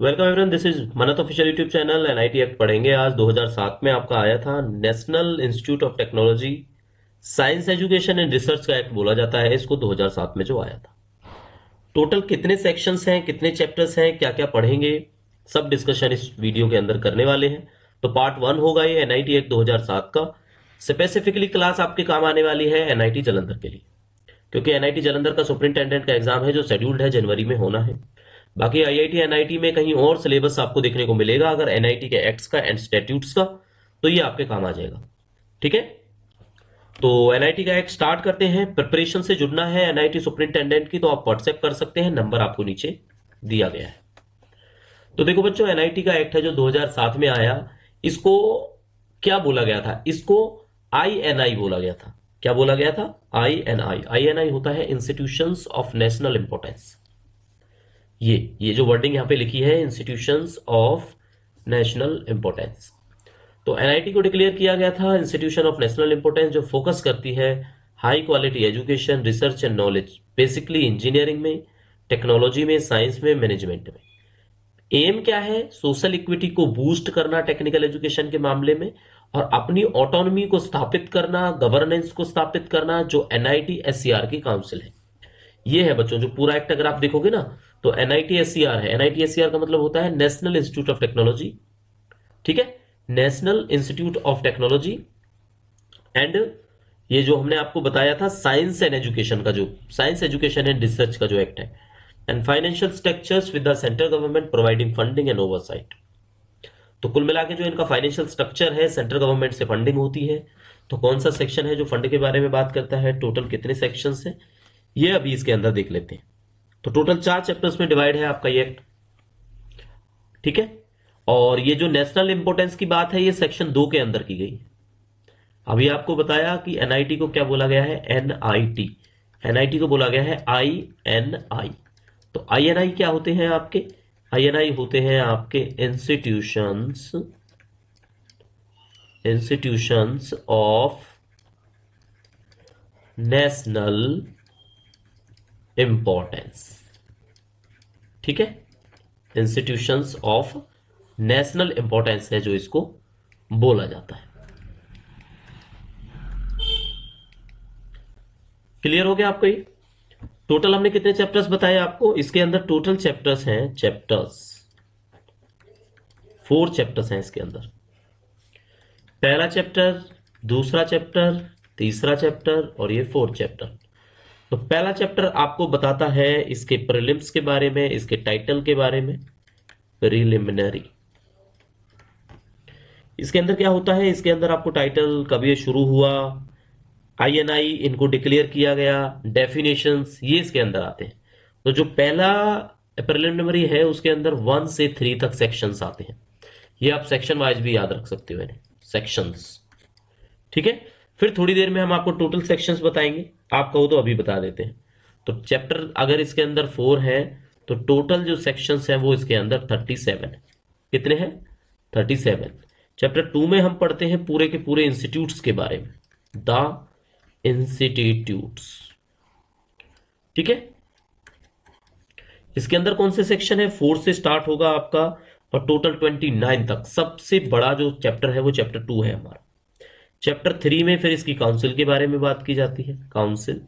Welcome everyone, this is Manat official YouTube channel. NIT act पढ़ेंगे आज। 2007 में आपका आया था national institute of technology science education and research का एक्ट बोला जाता है इसको, 2007 में जो आया था। टोटल कितने सेक्शंस हैं, कितने चैप्टर्स हैं, क्या क्या पढ़ेंगे, सब डिस्कशन इस वीडियो के अंदर करने वाले हैं। तो पार्ट 1 होगा ये एनआईटी एक्ट 2007 का। स्पेसिफिकली क्लास आपके काम आने वाली है एनआईटी जालंधर के लिए, क्योंकि एनआईटी जालंधर का सुपरिंटेंडेंट का एग्जाम है जो शेड्यूल्ड है जनवरी में होना है। बाकी आईआईटी एनआईटी में कहीं और सिलेबस आपको देखने को मिलेगा अगर एनआईटी के एक्ट्स का एंड स्टैट्यूट्स का, तो ये आपके काम आ जाएगा। ठीक है, तो एनआईटी का एक्ट स्टार्ट करते हैं। प्रिपरेशन से जुड़ना है एनआईटी सुपरिंटेंडेंट की तो आप व्हाट्सएप कर सकते हैं, नंबर आपको नीचे दिया गया है। तो देखो बच्चों, एनआईटी का एक्ट है जो 2007 में आया, इसको क्या बोला गया था? इसको आईएनआई बोला गया था। क्या बोला गया था? आईएनआई। आईएनआई होता है इंस्टीट्यूशंस ऑफ नेशनल इंपॉर्टेंस। ये जो वर्डिंग यहां पे लिखी है, इंस्टीट्यूशंस ऑफ नेशनल इंपॉर्टेंस। तो एनआईटी को डिक्लेयर किया गया था इंस्टीट्यूशन ऑफ नेशनल इंपॉर्टेंस, जो फोकस करती है high quality education, research and knowledge, basically engineering में, टेक्नोलॉजी में, साइंस में, मैनेजमेंट में। एम क्या है? सोशल इक्विटी को बूस्ट करना टेक्निकल एजुकेशन के मामले में, और अपनी ऑटोनॉमी को स्थापित करना, गवर्नेंस को स्थापित करना, जो एनआईटी एससीआर की काउंसिल है। ये है बच्चों जो पूरा एक्ट अगर आप देखोगे ना, तो एनआईटी एससीआर है। एनआईटी एससीआर का मतलब होता है नेशनल इंस्टीट्यूट ऑफ टेक्नोलॉजी। ठीक है, national institute of technology. And ये जो हमने आपको बताया था साइंस एंड एजुकेशन का, जो साइंस एजुकेशन एंड रिसर्च का जो एक्ट है, and financial structures with the central government providing funding and oversight. तो कुल मिला के जो इनका फाइनेंशियल स्ट्रक्चर है, सेंट्रल गवर्नमेंट से फंडिंग होती है। तो कौन सा सेक्शन है जो फंड के बारे में बात करता है, टोटल कितने सेक्शंस है, ये अभी इसके अंदर देख लेते हैं। तो टोटल 4 चैप्टर्स में डिवाइड है आपका ये एक्ट। ठीक है, और ये जो नेशनल इंपोर्टेंस की बात है, ये सेक्शन 2 के अंदर की गई। अभी आपको बताया कि एनआईटी को क्या बोला गया है? एनआईटी। एनआईटी को बोला गया है आईएनआई। तो आईएनआई क्या होते हैं आपके? आईएनआई होते हैं आपके इंस्टीट्यूशंस ऑफ नेशनल इंपॉर्टेंस। ठीक है, इंस्टीट्यूशंस ऑफ नेशनल इंपॉर्टेंस है जो इसको बोला जाता है। क्लियर हो गया आपको? ये टोटल हमने कितने चैप्टर्स बताए आपको? इसके अंदर टोटल चैप्टर्स हैं, 4 चैप्टर्स हैं इसके अंदर। पहला चैप्टर, दूसरा चैप्टर, तीसरा चैप्टर और ये 4th चैप्टर। तो पहला चैप्टर आपको बताता है इसके प्रीलिम्स के बारे में, इसके टाइटल के बारे में, प्रीलिमिनरी। इसके अंदर क्या होता है? इसके अंदर आपको टाइटल, कब ये शुरू हुआ, आईएनआई इनको डिक्लेयर किया गया, डेफिनेशंस, ये इसके अंदर आते हैं। तो जो पहला प्रिलिमिनरी है उसके अंदर 1 से 3 तक सेक्शंस आते हैं। ये आप सेक्शन वाइज भी याद रख सकते हो, सेक्शंस। ठीक है, फिर थोड़ी देर में हम आपको टोटल सेक्शंस बताएंगे, आप कहो तो अभी बता देते हैं। तो चैप्टर अगर इसके अंदर 4 है तो टोटल जो सेक्शंस हैं वो इसके अंदर 37 है। कितने हैं? 37। चैप्टर 2 में हम पढ़ते हैं पूरे के पूरे इंस्टीट्यूट्स के बारे में, द इंस्टीट्यूट्स। ठीक है, इसके अंदर कौन से सेक्शन है? 4 से स्टार्ट होगा आपका और टोटल 29 तक। सबसे बड़ा जो चैप्टर है वो चैप्टर 2 है हमारा। चैप्टर 3 में फिर इसकी काउंसिल के बारे में बात की जाती है, काउंसिल।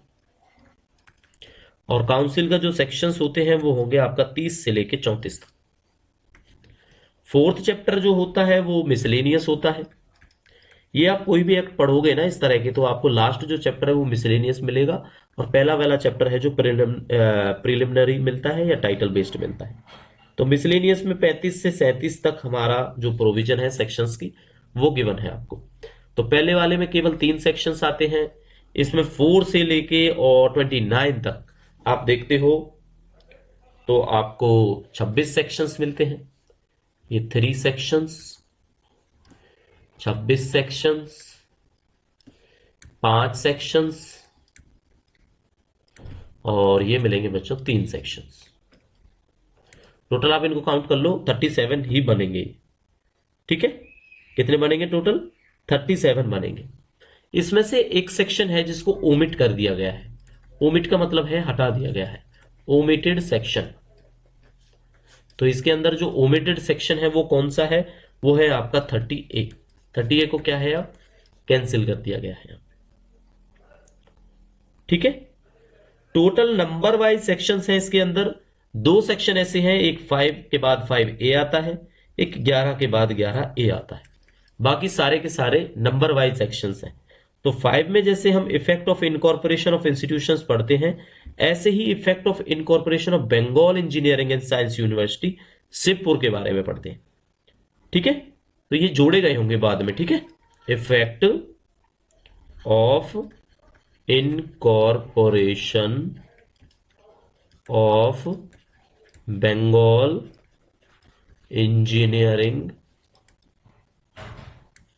और काउंसिल का जो सेक्शंस होते हैं वो होंगे आपका 30 से लेके 34 तक। 4th चैप्टर जो होता है वो मिसलेनियस होता है। ये आप कोई भी एक्ट पढ़ोगे ना इस तरह के, तो आपको लास्ट जो चैप्टर है वो मिसलेनियस मिलेगा, और पहला वाला चैप्टर है जो प्रिलिमिनरी मिलता है या टाइटल बेस्ड मिलता है। तो मिसलेनियस में 35 से 37 तक हमारा जो प्रोविजन है सेक्शंस की, वो गिवन है आपको। तो पहले वाले में केवल 3 सेक्शंस आते हैं, इसमें 4 से लेके और 29 तक आप देखते हो तो आपको 26 सेक्शंस मिलते हैं। ये 3 सेक्शंस, 26 सेक्शंस, 5 सेक्शंस, और ये मिलेंगे बच्चों 3 सेक्शंस। टोटल आप इनको काउंट कर लो, 37 ही बनेंगे। ठीक है, कितने बनेंगे टोटल? 37 बनेंगे। इसमें से एक सेक्शन है जिसको ओमिट कर दिया गया है। ओमिट का मतलब है हटा दिया गया है, ओमिटेड सेक्शन। तो इसके अंदर जो ओमिटेड सेक्शन है वो कौन सा है, वो है आपका 30A। 30A को क्या है, आप कैंसिल कर दिया गया है। ठीक है, टोटल नंबर वाइज सेक्शंस हैं इसके अंदर। दो सेक्शन ऐसे हैं, एक 5 के बाद 5A आता है, एक 11 के बाद 11A आता है। बाकी सारे के सारे नंबर वाइज सेक्शंस हैं। तो 5 में जैसे हम effect of incorporation of institutions पढ़ते हैं, ऐसे ही effect of incorporation of Bengal engineering and science university Shibpur के बारे में पढ़ते हैं। ठीक है, तो ये जोड़े गए होंगे बाद में। ठीक है, effect of incorporation of Bengal engineering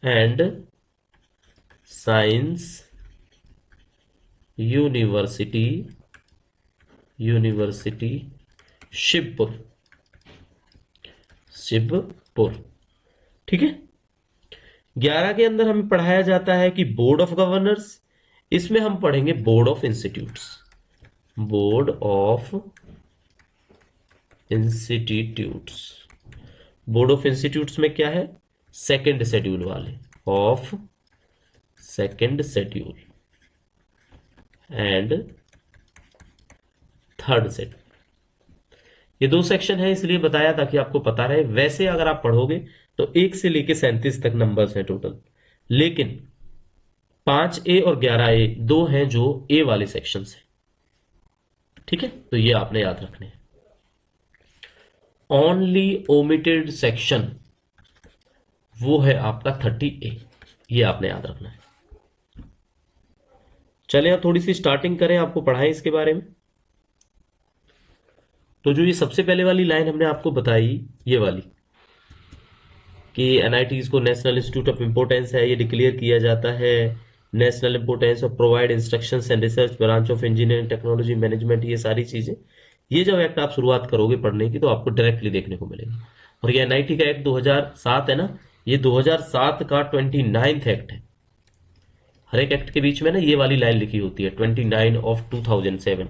and science university Shibpur. ठीक है, 11 के अंदर हमें पढ़ाया जाता है कि बोर्ड ऑफ गवर्नर्स, इसमें हम पढ़ेंगे board of institutes. Board of institutes, board of institutes में क्या है, सेकंड शेड्यूल वाले, of second schedule and third schedule. ये दो सेक्शन है, इसलिए बताया ताकि आपको पता रहे। वैसे अगर आप पढ़ोगे तो 1 से लेके 37 तक नंबर्स हैं टोटल, लेकिन 5A और 11A दो हैं जो ए वाले सेक्शंस हैं। ठीक है, तो ये आपने याद रखने हैं। ओनली ओमिटेड सेक्शन वो है आपका 30A, ये आपने याद रखना है। चले अब थोड़ी सी स्टार्टिंग करें, आपको पढ़ाएं इसके बारे में। तो जो ये सबसे पहले वाली लाइन हमने आपको बताई, ये वाली कि एनआईटीज को नेशनल इंस्टीट्यूट ऑफ इंपोर्टेंस है, ये डिक्लेयर किया जाता है। National importance of provide instructions and research branch of engineering technology management, ये सारी चीजें, ये जब एक्ट आप शुरुआत करोगे पढ़ने की तो आपको डायरेक्टली देखने को मिलेगी। और ये एनआईटी का एक्ट 2007 है ना, ये 2007 का 29th एक्ट है। हर एक एक्ट के बीच में ना ये वाली लाइन लिखी होती है, 29 ऑफ 2007।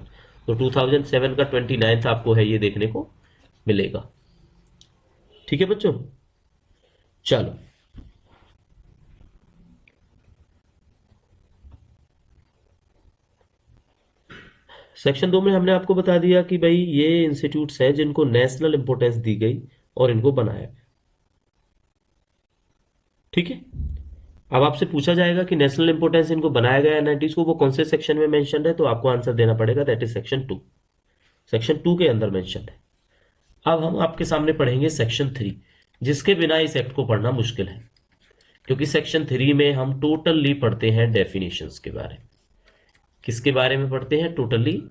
तो 2007 का 29th आपको है ये देखने को मिलेगा। ठीक है बच्चों, चलो सेक्शन 2 में हमने आपको बता दिया कि भाई ये इंस्टीट्यूट्स हैं जिनको नेशनल इंपोर्टेंस दी गई और इनको बनाया। ठीक है, अब आपसे पूछा जाएगा कि नेशनल इंपोर्टेंस इनको बनाया गया एनआईटीज को, वो कौन से सेक्शन में मेंशन है, तो आपको आंसर देना पड़ेगा दैट इज सेक्शन 2। सेक्शन 2 के अंदर मेंशन है। अब हम आपके सामने पढ़ेंगे सेक्शन 3, जिसके बिना इस एक्ट को पढ़ना मुश्किल है, क्योंकि सेक्शन 3 में हम टोटली पढ़ते हैं डेफिनेशंस के बारे में। किसके बारे में पढ़ते हैं, टोटली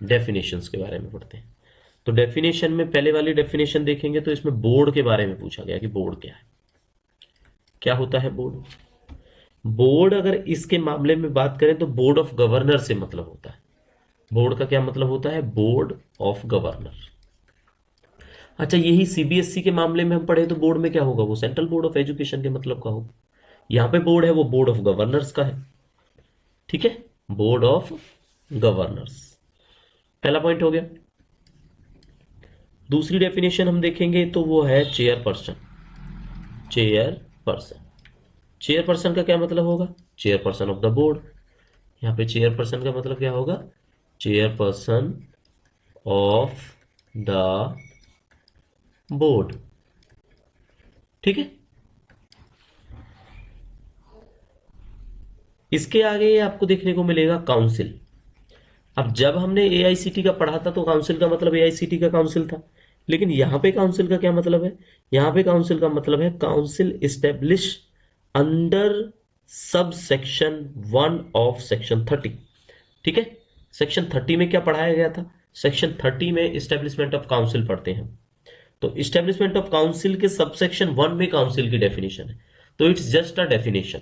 डेफिनेशंस के बारे में पढ़ते हैं। तो डेफिनेशन में पहले वाली डेफिनेशन देखेंगे तो इसमें बोर्ड के बारे में पूछा गया कि बोर्ड क्या है, क्या होता है बोर्ड। बोर्ड अगर इसके मामले में बात करें तो बोर्ड ऑफ गवर्नर से मतलब होता है। बोर्ड का क्या मतलब होता है, बोर्ड ऑफ गवर्नर। अच्छा, यही सीबीएसई के मामले में हम पढ़े तो बोर्ड में क्या होगा, वो सेंट्रल बोर्ड ऑफ एजुकेशन के मतलब का होगा। यहां पे बोर्ड है वो बोर्ड ऑफ गवर्नर्स का है। ठीक है, बोर्ड ऑफ गवर्नर्स, पहला पॉइंट हो गया। दूसरी डेफिनेशन हम देखेंगे तो वो है चेयरपर्सन। चेयरपर्सन, चेयरपर्सन का क्या मतलब होगा, चेयरपर्सन ऑफ द बोर्ड। यहां पे चेयरपर्सन का मतलब क्या होगा, चेयरपर्सन ऑफ द बोर्ड। ठीक है, इसके आगे आपको देखने को मिलेगा काउंसिल। अब जब हमने एआईसीटी का पढ़ा था तो काउंसिल का मतलब एआईसीटी का काउंसिल था, लेकिन यहां पे काउंसिल का क्या मतलब है, यहां पे काउंसिल का मतलब है council establish under sub section 1 of section 30। ठीक है, सेक्शन 30 में क्या पढ़ाया गया था, सेक्शन 30 में इस्टेब्लिशमेंट ऑफ काउंसिल पढ़ते हैं। तो इस्टेब्लिशमेंट ऑफ काउंसिल के सब सेक्शन 1 में काउंसिल की डेफिनेशन है, तो इट्स जस्ट अ डेफिनेशन।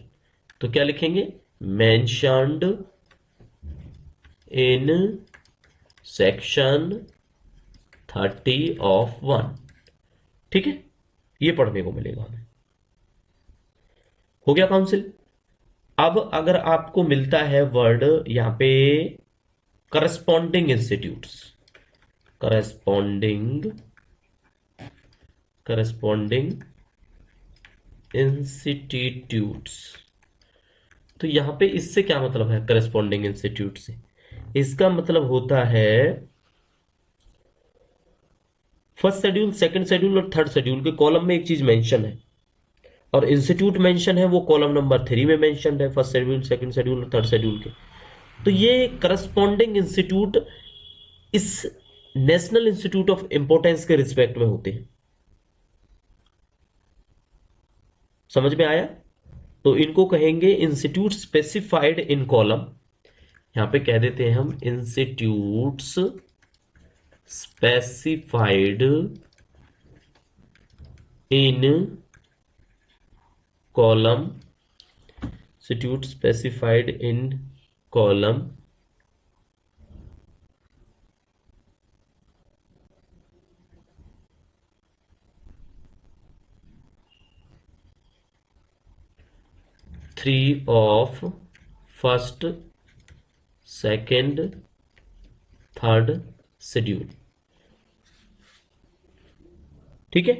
तो क्या लिखेंगे, मेंशन्ड इन सेक्शन 30 ऑफ 1। ठीक है, ये पढ़ने को मिलेगा हमें। हो गया काउंसिल। अब अगर आपको मिलता है वर्ड यहां पे corresponding institutes, corresponding corresponding institutes. तो यहां पे इससे क्या मतलब है करस्पॉन्डिंग इंस्टीट्यूट से? इसका मतलब होता है फर्स्ट शेड्यूल, सेकंड शेड्यूल और थर्ड शेड्यूल के कॉलम में एक चीज मेंशन है और इंस्टीट्यूट मेंशन है, वो कॉलम नंबर 3 में मेंशन है, फर्स्ट शेड्यूल, सेकंड शेड्यूल और थर्ड शेड्यूल के। तो ये करस्पॉन्डिंग इंस्टीट्यूट इस नेशनल इंस्टीट्यूट ऑफ इंपोर्टेंस के रिस्पेक्ट में होते हैं। समझ में आया? तो इनको कहेंगे इंस्टीट्यूट स्पेसिफाइड इन कॉलम। यहां पे कह देते हैं हम institutes specified in column, institute specified in column 3 of first, second, third schedule. ठीक है?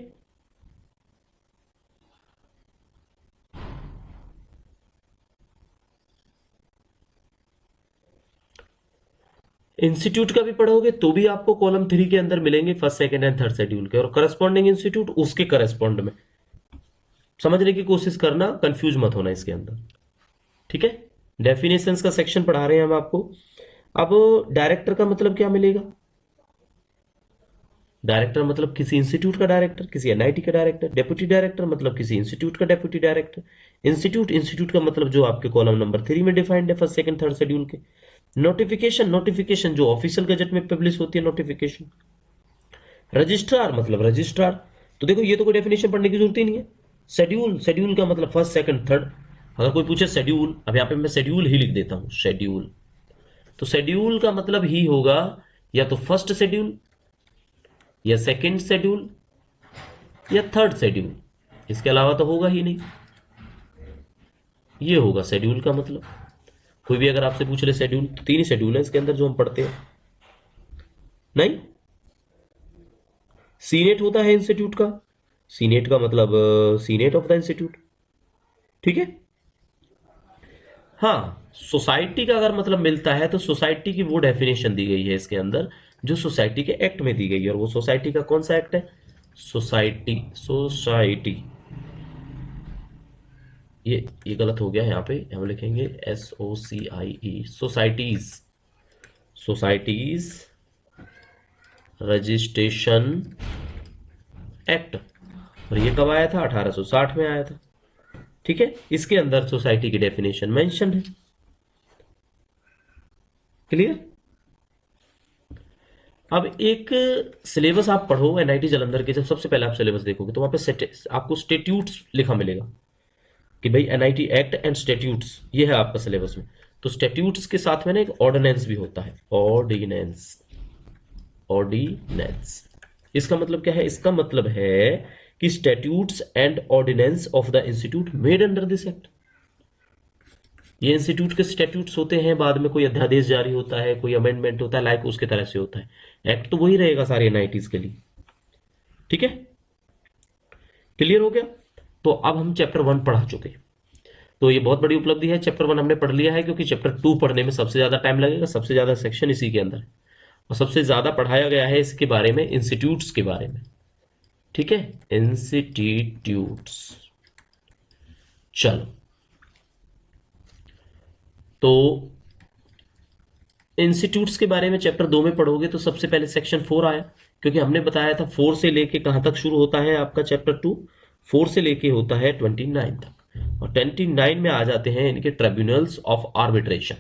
इंस्टीट्यूट का भी पढ़ोगे तो भी आपको कॉलम 3 के अंदर मिलेंगे first, second and third schedule के, और करस्पॉन्डिंग इंस्टीट्यूट उसके करस्पॉन्ड में। समझने की कोशिश करना, कंफ्यूज मत होना इसके अंदर। ठीक है? डेफिनेशंस का सेक्शन पढ़ा रहे हैं हम आपको। अब डायरेक्टर का मतलब क्या मिलेगा? डायरेक्टर मतलब किसी इंस्टीट्यूट का डायरेक्टर, किसी एनआईटी का डायरेक्टर। डेप्यूटी डायरेक्टर मतलब किसी इंस्टीट्यूट का डेप्यूटी डायरेक्टर। इंस्टीट्यूट का मतलब जो आपके कॉलम नंबर 3 में डिफाइंड है, फर्स्ट, सेकंड, थर्ड शेड्यूल के। नोटिफिकेशन जो ऑफिशियल गजट में पब्लिश होती है, नोटिफिकेशन। रजिस्ट्रार मतलब रजिस्ट्रार। तो देखो ये तो कोई डेफिनेशन पढ़ने की जरूरत ही नहीं है। शेड्यूल का मतलब फर्स्ट, सेकंड, थर्ड। अगर कोई पूछे शेड्यूल, अब यहां पे मैं शेड्यूल ही लिख देता हूं, शेड्यूल। तो शेड्यूल का मतलब ही होगा या तो फर्स्ट शेड्यूल, या सेकंड शेड्यूल, या थर्ड शेड्यूल। इसके अलावा तो होगा ही नहीं। ये होगा शेड्यूल का मतलब। कोई भी अगर आपसे पूछ ले शेड्यूल, तो 3 ही शेड्यूल है इसके अंदर जो हम पढ़ते हैं। नहीं, सीनेट होता है इंस्टीट्यूट का। सीनेट का मतलब सीनेट ऑफ द इंस्टीट्यूट। ठीक है? हाँ, सोसाइटी का अगर मतलब मिलता है तो सोसाइटी की वो डेफिनेशन दी गई है इसके अंदर जो सोसाइटी के एक्ट में दी गई है। और वो सोसाइटी का कौन सा एक्ट है? सोसाइटी। ये गलत हो गया, यहाँ पे हम लिखेंगे SOCIE, सोसाइटीज रजिस्ट्रेशन एक्ट। और ये कब आया था? 1860 में आया था। ठीक है? इसके अंदर सोसाइटी की डेफिनेशन मेंशन है। क्लियर? अब एक सिलेबस आप पढ़ो एनआईटी जालंधर के, जब सबसे पहले आप सिलेबस देखोगे तो वहां पे आपको स्टेट्यूट्स लिखा मिलेगा कि भाई एनआईटी एक्ट एंड स्टेट्यूट्स, ये है आपका सिलेबस में। तो स्टेट्यूट्स के साथ में ना एक ऑर्डिनेंस भी होता है, ऑर्डिनेंस। इसका मतलब क्या है? इसका मतलब है कि statutes and ordinance of the institute made under this act. ये इंस्टीट्यूट के स्टेट्यूट्स होते हैं, बाद में कोई अध्यादेश जारी होता है, कोई अमेंडमेंट होता है, लाइक उसके तरह से होता है। एक्ट तो वही रहेगा सारे एनआईटीज के लिए। ठीक है? क्लियर हो गया? तो अब हम चैप्टर 1 पढ़ा चुके। तो ये बहुत बड़ी उपलब्धि है, चैप्टर 1 हमने पढ़ लिया है, क्योंकि चैप्टर 2 पढ़ने में सबसे ज्यादा टाइम लगेगा, सबसे ज्यादा सेक्शन इसी के अंदर है और सबसे ज्यादा पढ़ाया गया है इसके बारे में, इंस्टीट्यूट्स के बारे में। ठीक है? इंस्टीट्यूट्स। चलो, तो इंस्टीट्यूट्स के बारे में चैप्टर 2 में पढ़ोगे तो सबसे पहले सेक्शन 4 आया, क्योंकि हमने बताया था 4 से लेके कहां तक शुरू होता है आपका चैप्टर 2? 4 से लेके होता है 29 तक, और 29 में आ जाते हैं इनके ट्रिब्यूनल्स ऑफ आर्बिट्रेशन।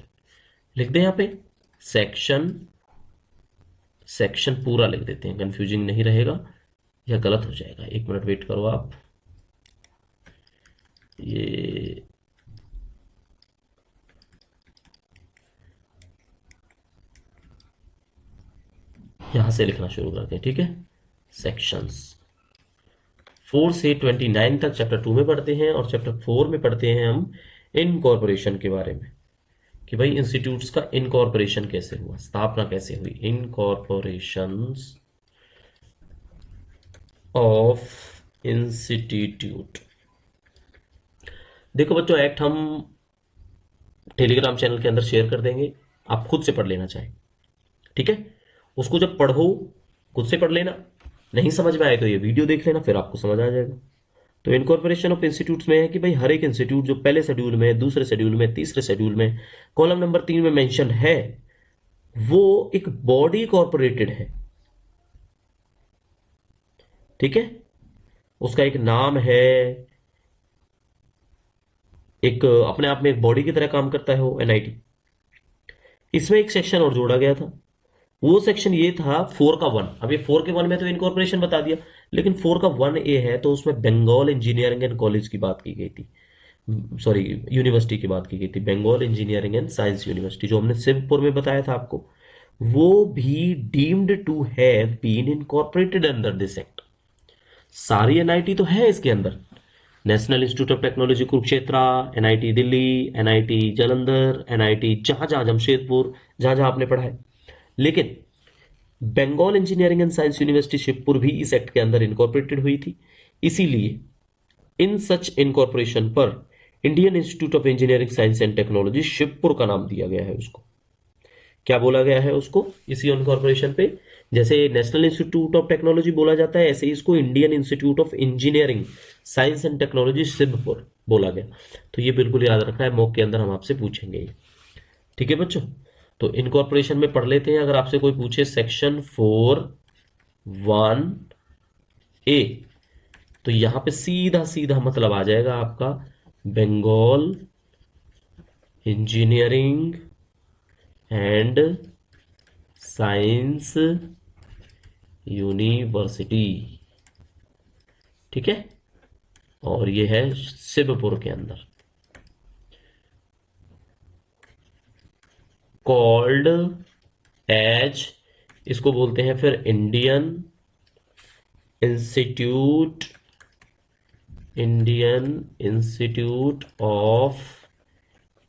लिख दें यहां पे सेक्शन पूरा लिख देते हैं, कंफ्यूजिंग नहीं रहेगा या गलत हो जाएगा। एक मिनट वेट करो आप। ये यहां से लिखना शुरू करते हैं। ठीक है? सेक्शंस 4 से 29 तक चैप्टर 2 में पढ़ते हैं, और चैप्टर 4 में पढ़ते हैं हम इनकॉर्पोरेशन के बारे में, कि भाई इंस्टीट्यूट्स का इनकॉर्पोरेशन कैसे हुआ, स्थापना कैसे हुई। इनकॉर्पोरेशंस ऑफ इंस्टीट्यूट। देखो बच्चों, एक्ट हम टेलीग्राम चैनल के अंदर शेयर कर देंगे, आप खुद से पढ़ लेना चाहें, ठीक है। उसको जब पढ़ो खुद से पढ़ लेना, नहीं समझ में आए तो ये वीडियो देख लेना, फिर आपको समझ आ जाएगा। तो इनकॉर्पोरेशन ऑफ इंस्टीट्यूट्स में है कि भाई हर एक इंस्टीट्यूट जो पहले शेड्यूल में, दूसरे शेड्यूल में, तीसरे शेड्यूल में, कॉलम नंबर 3 में मेंशन है, वो एक बॉडी कॉर्पोरेटेड है, ठीक है। उसका एक नाम है, एक अपने आप में एक बॉडी की तरह काम करता है वो एनआईटी। इसमें एक सेक्शन और जोड़ा गया था, वो सेक्शन ये था 4 का 1। अब ये 4 के 1 में तो इनकॉर्पोरेशन बता दिया, लेकिन 4 का 1A है तो उसमें बंगाल इंजीनियरिंग एंड कॉलेज की बात की गई थी, सॉरी यूनिवर्सिटी की बात की गई थी, Bengal engineering and science University, जो हमने शिवपुर में बताया था आपको, वो भी deemed to have been incorporated under this act. सारी एनआईटी तो है इसके अंदर, National institute of Technology Kurukshetra, NIT Delhi, NIT Jalandhar, NIT जहां जहां जमशेदपुर, जहां जहां आपने पढ़ा है, लेकिन Bengal engineering and science university Shibpur भी इस एक्ट के अंदर इनकॉर्पोरेटेड हुई थी। इसीलिए इन सच इनकॉर्पोरेशन पर Indian institute of engineering science and technology Shivpur का नाम दिया गया है। उसको क्या बोला गया है उसको, इसी इनकॉर्पोरेशन पे, जैसे नेशनल इंस्टीट्यूट ऑफ टेक्नोलॉजी बोला जाता है, ऐसे ही इसको Indian institute of engineering science and technology Shivpur बोला गया। तो ये बिल्कुल याद रखना है, मॉक के अंदर हम आपसे पूछेंगे, ठीक है बच्चों। तो इनकॉर्पोरेशन में पढ़ लेते हैं। अगर आपसे कोई पूछे सेक्शन 4(1)A, तो यहां पे सीधा सीधा मतलब आ जाएगा आपका Bengal engineering and science University, ठीक है। और ये है शिवपुर के अंदर। कॉल्ड एज, इसको बोलते हैं फिर Indian institute of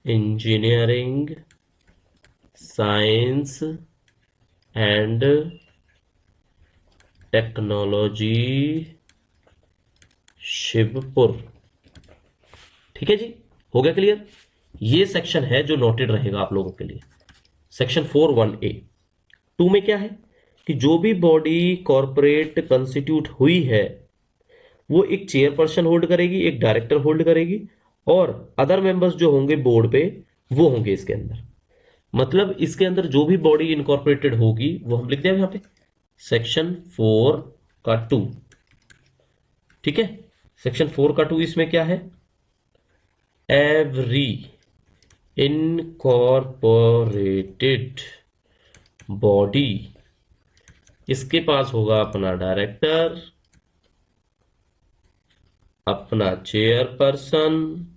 engineering science and technology Shibpur, ठीक है जी। हो गया क्लियर। ये सेक्शन है जो नोटेड रहेगा आप लोगों के लिए, सेक्शन 4(1)A। 2 में क्या है कि जो भी बॉडी कॉर्पोरेट कंस्टिट्यूट हुई है वो एक चेयरपर्सन होल्ड करेगी, एक डायरेक्टर होल्ड करेगी, और अदर मेंबर्स जो होंगे बोर्ड पे वो होंगे इसके अंदर। मतलब इसके अंदर जो भी बॉडी इनकॉर्पोरेटेड होगी वो हम लिख दें यहां पे सेक्शन 4(2), ठीक है। सेक्शन 4(2) इसमें क्या है, एवरी इनकॉर्पोरेटेड बॉडी, इसके पास होगा अपना डायरेक्टर, अपना चेयरपर्सन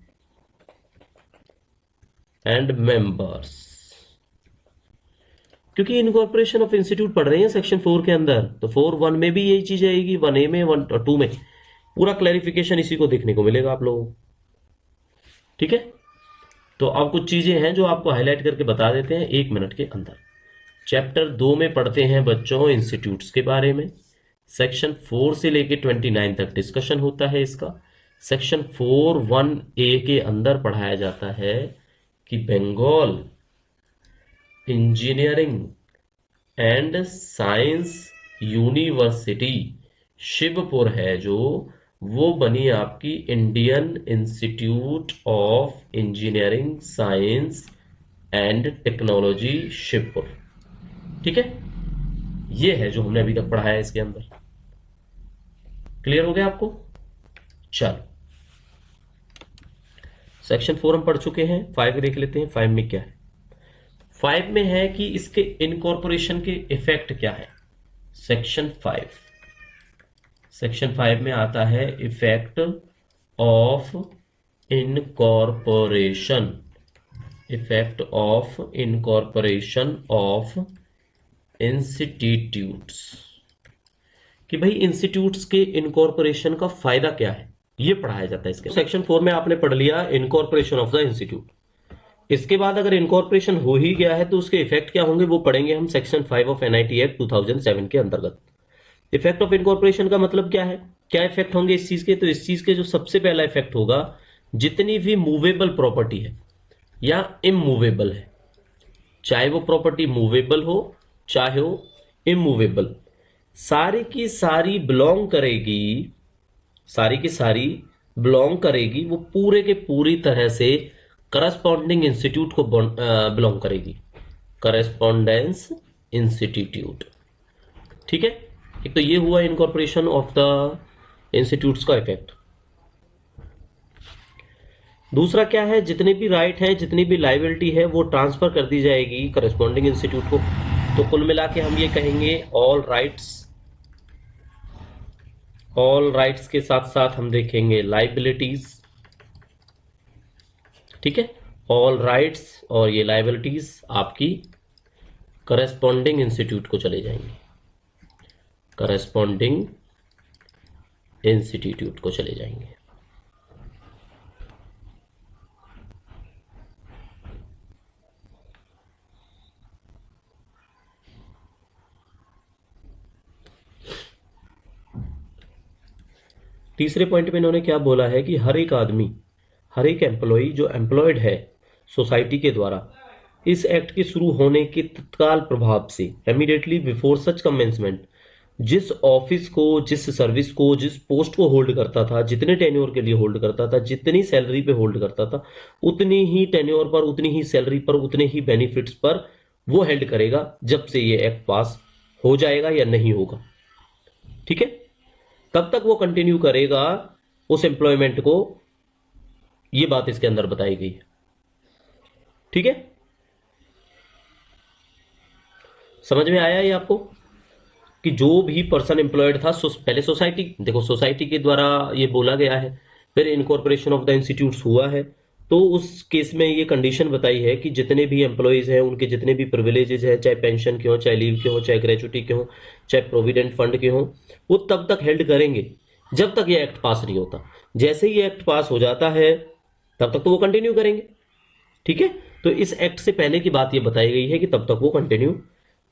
एंड मेंबर्स। क्योंकि इनकॉर्पोरेशन ऑफ इंस्टीट्यूट पढ़ रहे हैं सेक्शन 4 के अंदर, तो 4(1) में भी यही चीज आएगी, 1A में, 1 2 में। पूरा क्लैरिफिकेशन इसी को देखने को मिलेगा आप लोगों को, ठीक है। तो अब कुछ चीजें हैं जो आपको हाईलाइट करके बता देते हैं 1 मिनट के अंदर। चैप्टर 2 में पढ़ते हैं बच्चों इंस्टीट्यूट्स के बारे में। सेक्शन 4 से लेके 29 तक डिस्कशन होता है इसका। सेक्शन 4(1)A के अंदर पढ़ाया जाता है कि Bengal engineering and science university Shibpur है जो, वो बनी आपकी Indian institute of engineering science and technology Shibpur, ठीक है। ये है जो हमने अभी तक पढ़ा है इसके अंदर। क्लियर हो गया आपको। चलो, सेक्शन 4 हम पढ़ चुके हैं, 5 देख लेते हैं 5 में क्या है। 5 में है कि इसके इनकॉर्पोरेशन के इफेक्ट क्या है। सेक्शन 5 में आता है effect of incorporation, effect of incorporation of institutes, कि भाई इंस्टीट्यूट्स के इनकॉर्पोरेशन का फायदा क्या है, ये पढ़ाया जाता है इसके। सेक्शन 4 में आपने पढ़ लिया इनकॉर्पोरेशन ऑफ द इंस्टीट्यूट। इसके बाद अगर इनकॉर्पोरेशन हो ही गया है तो उसके इफेक्ट क्या होंगे वो पढ़ेंगे हम सेक्शन 5 ऑफ एनआईटी एक्ट 2007 के अंतर्गत। इफेक्ट ऑफ इनकॉर्पोरेशन का मतलब क्या है क्या इफेक्ट होंगे इस चीज के? तो इस चीज के जो सबसे पहला इफेक्ट होगा, जितनी भी मूवेबल प्रॉपर्टी है या इमूवेबल है, चाहे वो प्रॉपर्टी मूवेबल हो चाहे वो इमूवेबल, सारी की सारी बिलोंग करेगी, सारी की सारी बिलोंग करेगी, वो पूरे के पूरी तरह से करस्पॉन्डिंग इंस्टीट्यूट को बिलोंग करेगी, करस्पॉन्डेंस इंस्टीट्यूट। ठीक है, एक तो ये हुआ इनकॉर्पोरेशन ऑफ द इंस्टीट्यूट्स का इफेक्ट। दूसरा क्या है, जितने भी राइट हैं, जितनी भी लाइबिलिटी है, वो ट्रांसफर कर दी जाएगी करस्पॉन्डिंग इंस्टीट्यूट को। तो कुल मिला के हम ये कहेंगे ऑल राइट्स के साथ साथ हम देखेंगे लाइबिलिटीज। ठीक है, ऑल राइट्स और ये लाइबिलिटीज आपकी करस्पॉन्डिंग इंस्टीट्यूट को चले जाएंगे, करस्पॉन्डिंग इंस्टीट्यूट को चले जाएंगे। तीसरे पॉइंट में इन्होंने क्या बोला है कि हर एक आदमी, हर एक एम्प्लॉय जो एम्प्लॉयड है सोसाइटी के द्वारा, इस एक्ट के शुरू होने के तत्काल प्रभाव से, इमीडिएटली बिफोर सच कमेंसमेंट, जिस ऑफिस को, जिस सर्विस को, जिस पोस्ट को होल्ड करता था, जितने टेन्योर के लिए होल्ड करता था, जितनी सैलरी पे होल्ड करता था, उतनी ही टेन्योर पर, उतनी ही सैलरी पर, उतने ही बेनिफिट्स पर वो हेल्ड करेगा जब से ये एक्ट पास हो जाएगा या नहीं होगा। ठीक है, तब तक वो कंटिन्यू करेगा उस एम्प्लॉयमेंट को, ये बात इसके अंदर बताई गई है। ठीक है, समझ में आया ये आपको कि जो भी पर्सन एम्प्लॉयड था, पहले सोसाइटी, देखो सोसाइटी के द्वारा ये बोला गया है, फिर इनकॉर्पोरेशन ऑफ द इंस्टीट्यूट्स हुआ है, तो उस केस में ये कंडीशन बताई है कि जितने भी एम्प्लॉयज हैं उनके जितने भी प्रिविलेजेस हैं, चाहे पेंशन के हो, चाहे लीव के हो, चाहे ग्रेचुटी के हो, चाहे प्रोविडेंट फंड के हो, वो तब तक हेल्ड करेंगे जब तक ये एक्ट पास नहीं होता। जैसे ही ये एक्ट पास हो जाता है तब तक तो वो कंटिन्यू करेंगे। ठीक है, तो इस एक्ट से पहले की बात ये बताई गई है कि तब तक वो कंटिन्यू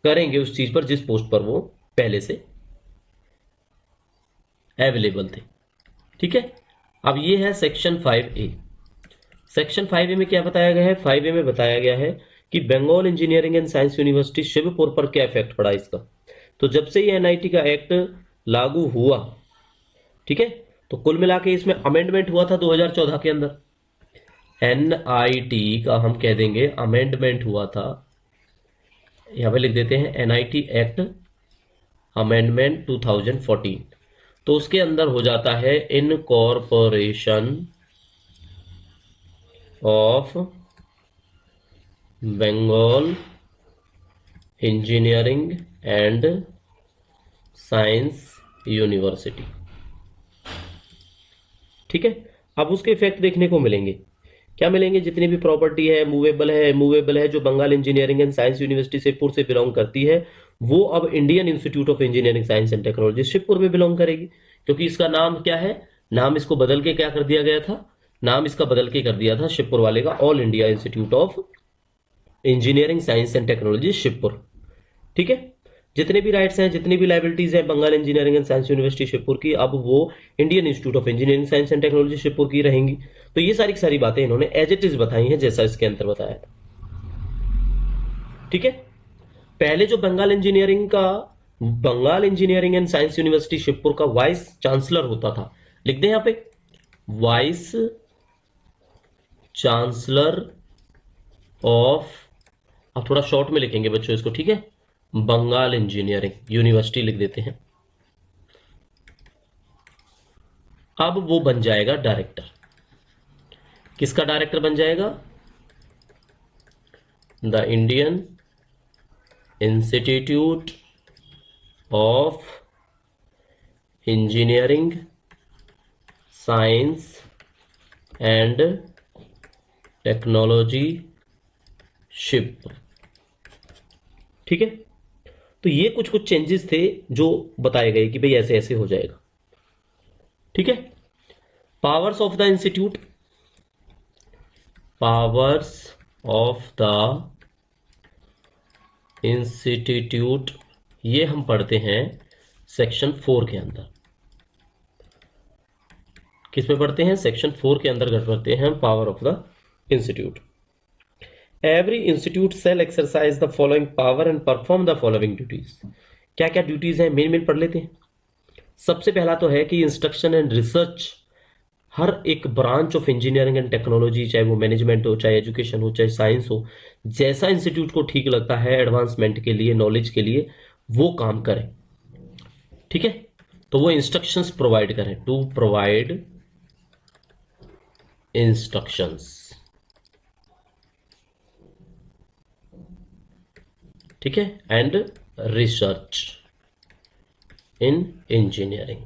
करेंगे उस चीज पर जिस पोस्ट पर वो पहले से अवेलेबल थे। ठीक है, अब ये है सेक्शन 5A। सेक्शन 5A में क्या बताया गया है? 5A में बताया गया है कि Bengal engineering and science university Shibpur पर क्या इफेक्ट पड़ा इसका। तो जब से ये एनआईटी का एक्ट लागू हुआ, ठीक है, तो कुल मिला के इसमें अमेंडमेंट हुआ था 2014 के अंदर। एनआईटी का हम कह देंगे अमेंडमेंट हुआ था, यहां पे लिख देते हैं एनआईटी एक्ट अमेंडमेंट 2014। तो उसके अंदर हो जाता है incorporation of Bengal engineering and science University. ठीक है, अब उसके इफेक्ट देखने को मिलेंगे। क्या मिलेंगे? जितनी भी प्रॉपर्टी है, मूवेबल है, इमूवेबल है, जो Bengal engineering and science university Shibpur से बिलोंग करती है, वो अब Indian institute of engineering science and technology Shibpur में बिलोंग करेगी। क्योंकि इसका नाम क्या है, नाम इसको बदल के क्या कर दिया गया था, नाम इसका बदल के कर दिया था शिवपुर वाले का all India institute of engineering science and technology Shibpur. ठीक है, जितने भी राइट्स हैं, जितनी भी लाइबिलिटीज हैं Bengal engineering and science university Shibpur की, अब वो Indian institute of engineering science and technology Shibpur की रहेंगी। तो ये सारी सारी बातें इन्होंने एज इट इज बताई हैं जैसा इसके अंदर बताया था। ठीक है, पहले जो Bengal engineering and science university Shibpur का वाइस चांसलर होता था, लिख दें यहां पे वाइस चांसलर ऑफ, अब थोड़ा शॉर्ट में लिखेंगे बच्चों इसको, ठीक है, बंगाल इंजीनियरिंग यूनिवर्सिटी लिख देते हैं। अब वो बन जाएगा डायरेक्टर। किसका डायरेक्टर बन जाएगा? The Indian institute of engineering science and technology Shibpur. ठीक है, तो ये कुछ कुछ चेंजेस थे जो बताए गए कि भाई ऐसे ऐसे हो जाएगा। ठीक है, powers of the institute, powers of the institute, ये हम पढ़ते हैं सेक्शन 4 के अंदर। किस में पढ़ते हैं? सेक्शन 4 के अंतर्गत पढ़ते हैं power of the institute. Every institute shall exercise the following power and perform the following duties. क्या क्या ड्यूटीज हैं, मेन मेन पढ़ लेते हैं। सबसे पहला तो है कि इंस्ट्रक्शन एंड रिसर्च, हर एक branch of engineering and technology, चाहे वो मैनेजमेंट हो, चाहे एजुकेशन हो, चाहे साइंस हो, जैसा इंस्टीट्यूट को ठीक लगता है एडवांसमेंट के लिए, नॉलेज के लिए, वो काम करें। ठीक है, तो वो इंस्ट्रक्शंस प्रोवाइड करें, टू प्रोवाइड इंस्ट्रक्शंस। ठीक है, एंड रिसर्च इन इंजीनियरिंग।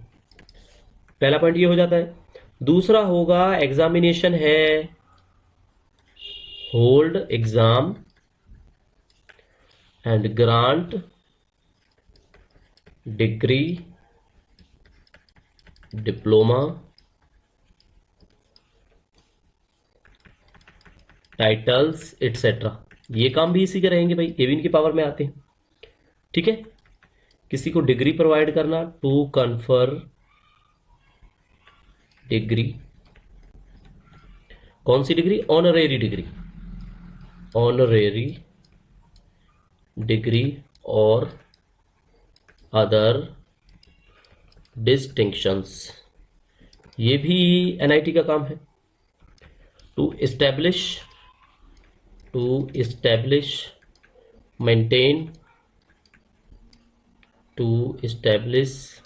पहला पॉइंट ये हो जाता है। दूसरा होगा एग्जामिनेशन है, hold exam and grant degree, diploma, titles etcetera. ये काम भी इसी के रहेंगे भाई, ये भी इनकी पावर में आते हैं। ठीक है, किसी को डिग्री प्रोवाइड करना, टू कन्फर डिग्री। कौन सी degree? Honorary degree, honorary degree और अदर डिस्टिंक्शंस, ये भी एनआईटी का काम है। To establish maintain, to establish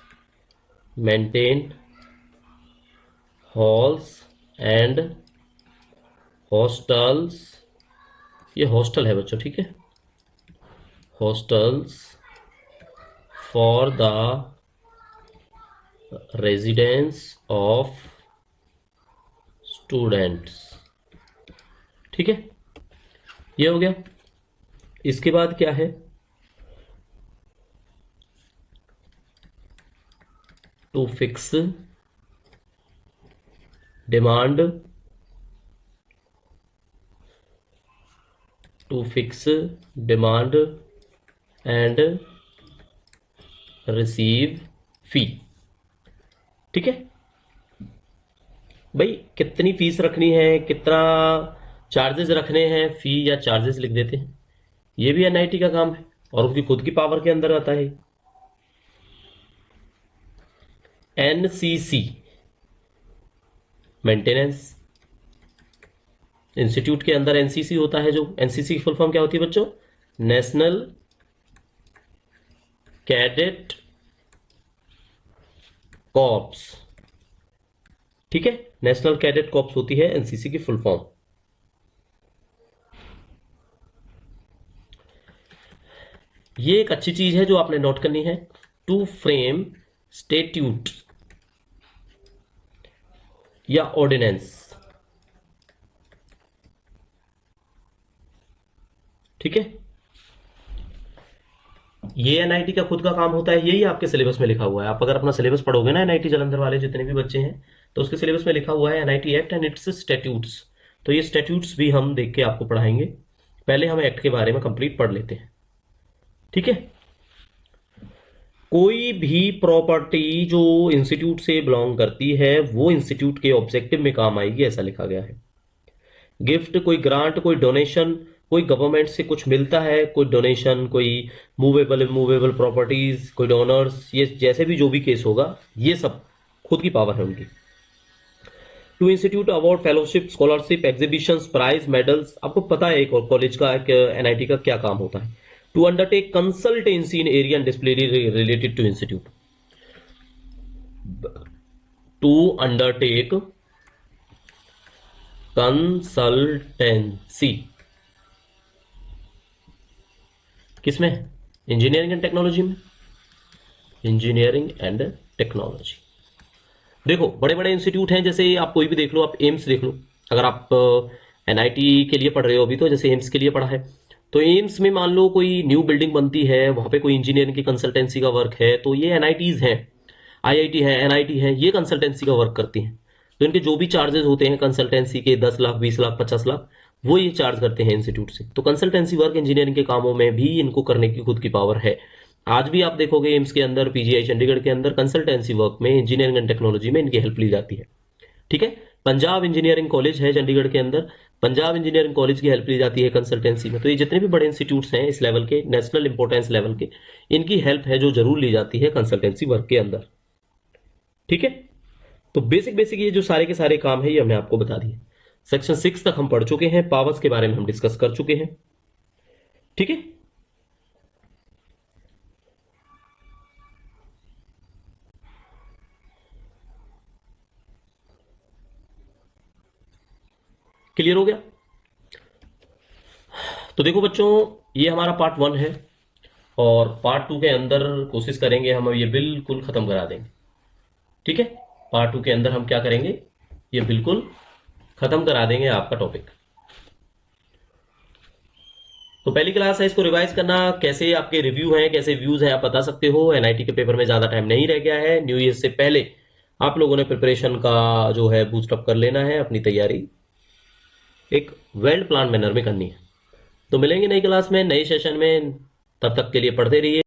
maintain halls and hostels, ये हॉस्टल है बच्चों, ठीक है, hostels for the residence of students. ठीक है, ये हो गया। इसके बाद क्या है? To fix demand, to fix demand and receive fee. ठीक है भाई, कितनी फीस रखनी है, कितना चार्जेस रखने हैं, फी या चार्जेस लिख देते हैं। ये भी एनआईटी का काम है और उनकी खुद की पावर के अंदर आता है। एनसीसी, मेंटेनेंस, इंस्टीट्यूट के अंदर एनसीसी होता है। जो एनसीसी की फुल फॉर्म क्या होती है बच्चों? National cadet corps. ठीक है, नेशनल कैडेट कॉर्प्स होती है एनसीसी की फुल फॉर्म। ये एक अच्छी चीज है जो आपने नोट करनी है। टू फ्रेम स्टेट्यूट या ऑर्डिनेंस। ठीक है, ये एनआईटी का खुद का काम होता है, यही आपके सिलेबस में लिखा हुआ है। आप अगर अपना सिलेबस पढ़ोगे ना, एनआईटी जालंधर वाले जितने भी बच्चे हैं, तो उसके सिलेबस में लिखा हुआ है NIT act and it's statutes. तो ये स्टैट्यूट्स भी हम देख के आपको पढ़ाएंगे। पहले हम एक्ट के बारे में कंप्लीट पढ़ लेते हैं। ठीक है, कोई भी प्रॉपर्टी जो इंस्टीट्यूट से बिलोंग करती है वो इंस्टीट्यूट के ऑब्जेक्टिव में काम आएगी, ऐसा लिखा गया है। गिफ्ट, कोई ग्रांट, कोई डोनेशन, कोई गवर्नमेंट से कुछ मिलता है, कोई डोनेशन, कोई मूवेबल इमूवेबल प्रॉपर्टीज, कोई डोनर्स, ये जैसे भी जो भी केस होगा, ये सब खुद की पावर है उनकी। To institute award, fellowship, scholarship, exhibitions, prize, medals. आपको पता है एक और कॉलेज का, एक एनआईटी का क्या काम होता है। To undertake consultancy in area and disciplinary related to institute, to undertake consultancy किसमें? इंजीनियरिंग एंड टेक्नोलॉजी में, इंजीनियरिंग एंड टेक्नोलॉजी। देखो बड़े बड़े इंस्टीट्यूट हैं, जैसे आप कोई भी देख लो, आप एम्स देख लो। अगर आप एनआईटी के लिए पढ़ रहे हो अभी, तो जैसे एम्स के लिए पढ़ा है, तो एम्स में मान लो कोई न्यू बिल्डिंग बनती है, वहां पे कोई इंजीनियरिंग की कंसल्टेंसी का वर्क है, तो ये एनआईटीज हैं, आईआईटी है, एनआईटी है, ये कंसल्टेंसी का वर्क करती हैं। तो इनके जो भी चार्जेस होते हैं कंसल्टेंसी के, 10 लाख, 20 लाख, 50 लाख, वो ये चार्ज करते हैं इंस्टीट्यूट से। तो कंसल्टेंसी वर्क इंजीनियरिंग के कामों में भी इनको करने की खुद की पावर है। आज भी आप देखोगे एम्स के अंदर, पीजीआई चंडीगढ़ के अंदर कंसल्टेंसी वर्क में, इंजीनियरिंग एंड टेक्नोलॉजी में इनकी हेल्प ली जाती है। ठीक है। पंजाब इंजीनियरिंग कॉलेज है चंडीगढ़ के अंदर, पंजाब इंजीनियरिंग कॉलेज की हेल्प ली जाती है कंसल्टेंसी में। तो ये जितने भी बड़े इंस्टीट्यूट्स हैं इस लेवल के, नेशनल इंपॉर्टेंस लेवल के, इनकी हेल्प है जो जरूर ली जाती है कंसल्टेंसी वर्क के अंदर। ठीक है। तो बेसिक बेसिक ये जो सारे के सारे काम है ये हमने आपको बता दिए। सेक्शन 6 तक हम पढ़ चुके हैं, पावर्स के बारे में हम डिस्कस कर चुके हैं। ठीक है। क्लियर हो गया। तो देखो बच्चों, ये हमारा पार्ट 1 है और पार्ट 2 के अंदर कोशिश करेंगे हम ये बिल्कुल खत्म करा देंगे। ठीक है। पार्ट 2 के अंदर हम क्या करेंगे, ये बिल्कुल खत्म करा देंगे आपका टॉपिक। तो पहली क्लास है, इसको रिवाइज करना। कैसे आपके रिव्यू हैं, कैसे व्यूज हैं, आप बता सकते हो। एनआईटी के पेपर में ज्यादा टाइम नहीं रह गया है, न्यू ईयर से पहले आप लोगों ने प्रिपरेशन का जो है बूस्टअप कर लेना है, अपनी तैयारी एक वेल प्लान मैनर में करनी है। तो मिलेंगे नई क्लास में, नए सेशन में। तब तक के लिए पढ़ते रहिए।